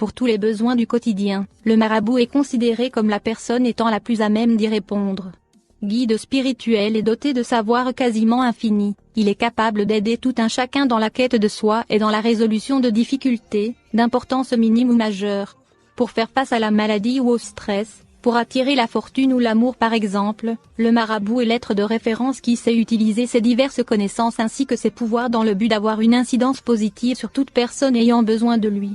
Pour tous les besoins du quotidien, le marabout est considéré comme la personne étant la plus à même d'y répondre. Guide spirituel et doté de savoir quasiment infini, il est capable d'aider tout un chacun dans la quête de soi et dans la résolution de difficultés, d'importance minime ou majeure. Pour faire face à la maladie ou au stress, pour attirer la fortune ou l'amour par exemple, le marabout est l'être de référence qui sait utiliser ses diverses connaissances ainsi que ses pouvoirs dans le but d'avoir une incidence positive sur toute personne ayant besoin de lui.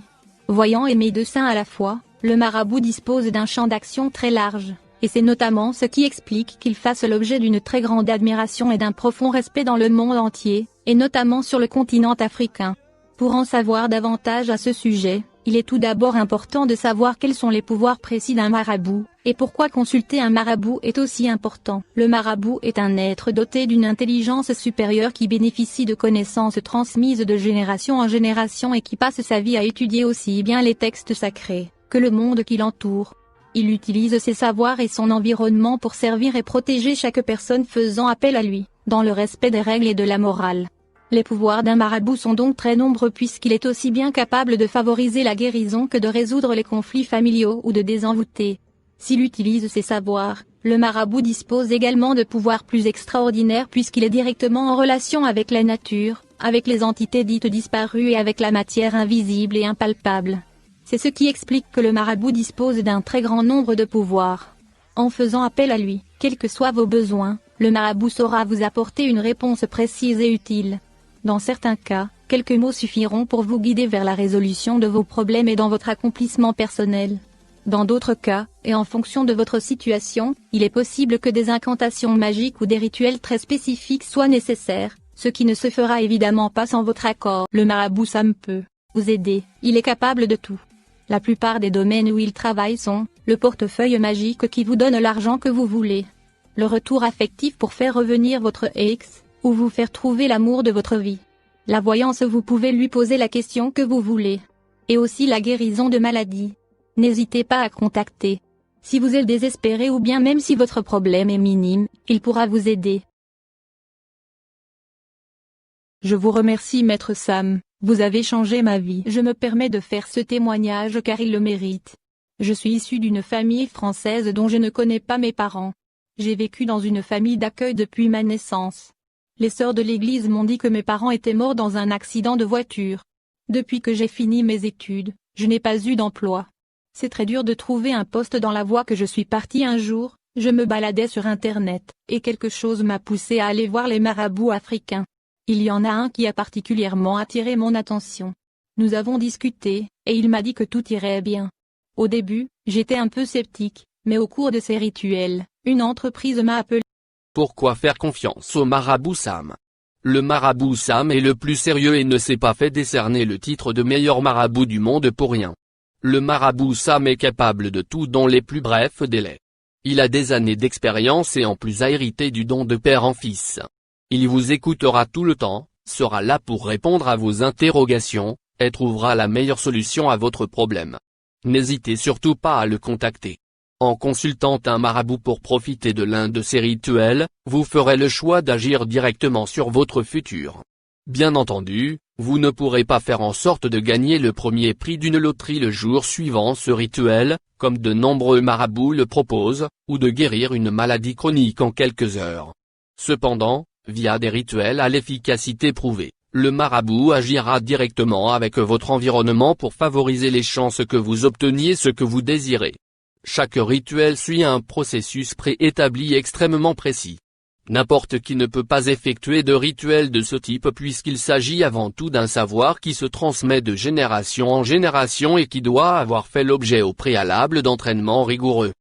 Voyant et médecin à la fois, le marabout dispose d'un champ d'action très large. Et c'est notamment ce qui explique qu'il fasse l'objet d'une très grande admiration et d'un profond respect dans le monde entier, et notamment sur le continent africain. Pour en savoir davantage à ce sujet, il est tout d'abord important de savoir quels sont les pouvoirs précis d'un marabout, et pourquoi consulter un marabout est aussi important. Le marabout est un être doté d'une intelligence supérieure qui bénéficie de connaissances transmises de génération en génération et qui passe sa vie à étudier aussi bien les textes sacrés, que le monde qui l'entoure. Il utilise ses savoirs et son environnement pour servir et protéger chaque personne faisant appel à lui, dans le respect des règles et de la morale. Les pouvoirs d'un marabout sont donc très nombreux puisqu'il est aussi bien capable de favoriser la guérison que de résoudre les conflits familiaux ou de désenvoûter. S'il utilise ses savoirs, le marabout dispose également de pouvoirs plus extraordinaires puisqu'il est directement en relation avec la nature, avec les entités dites disparues et avec la matière invisible et impalpable. C'est ce qui explique que le marabout dispose d'un très grand nombre de pouvoirs. En faisant appel à lui, quels que soient vos besoins, le marabout saura vous apporter une réponse précise et utile. Dans certains cas, quelques mots suffiront pour vous guider vers la résolution de vos problèmes et dans votre accomplissement personnel. Dans d'autres cas, et en fonction de votre situation, il est possible que des incantations magiques ou des rituels très spécifiques soient nécessaires, ce qui ne se fera évidemment pas sans votre accord. Le marabout Sam peut vous aider, il est capable de tout. La plupart des domaines où il travaille sont le portefeuille magique qui vous donne l'argent que vous voulez, le retour affectif pour faire revenir votre ex, ou vous faire trouver l'amour de votre vie. La voyance, vous pouvez lui poser la question que vous voulez. Et aussi la guérison de maladies. N'hésitez pas à contacter. Si vous êtes désespéré ou bien même si votre problème est minime, il pourra vous aider. Je vous remercie Maître Sam. Vous avez changé ma vie. Je me permets de faire ce témoignage car il le mérite. Je suis issu d'une famille française dont je ne connais pas mes parents. J'ai vécu dans une famille d'accueil depuis ma naissance. Les sœurs de l'église m'ont dit que mes parents étaient morts dans un accident de voiture. Depuis que j'ai fini mes études, je n'ai pas eu d'emploi. C'est très dur de trouver un poste dans la voie que je suis partie un jour, je me baladais sur internet, et quelque chose m'a poussé à aller voir les marabouts africains. Il y en a un qui a particulièrement attiré mon attention. Nous avons discuté, et il m'a dit que tout irait bien. Au début, j'étais un peu sceptique, mais au cours de ces rituels, une entreprise m'a appelé. Pourquoi faire confiance au marabout Sam? Le marabout Sam est le plus sérieux et ne s'est pas fait décerner le titre de meilleur marabout du monde pour rien. Le marabout Sam est capable de tout dans les plus brefs délais. Il a des années d'expérience et en plus a hérité du don de père en fils. Il vous écoutera tout le temps, sera là pour répondre à vos interrogations, et trouvera la meilleure solution à votre problème. N'hésitez surtout pas à le contacter. En consultant un marabout pour profiter de l'un de ses rituels, vous ferez le choix d'agir directement sur votre futur. Bien entendu, vous ne pourrez pas faire en sorte de gagner le premier prix d'une loterie le jour suivant ce rituel, comme de nombreux marabouts le proposent, ou de guérir une maladie chronique en quelques heures. Cependant, via des rituels à l'efficacité prouvée, le marabout agira directement avec votre environnement pour favoriser les chances que vous obteniez ce que vous désirez. Chaque rituel suit un processus préétabli extrêmement précis. N'importe qui ne peut pas effectuer de rituel de ce type puisqu'il s'agit avant tout d'un savoir qui se transmet de génération en génération et qui doit avoir fait l'objet au préalable d'entraînements rigoureux.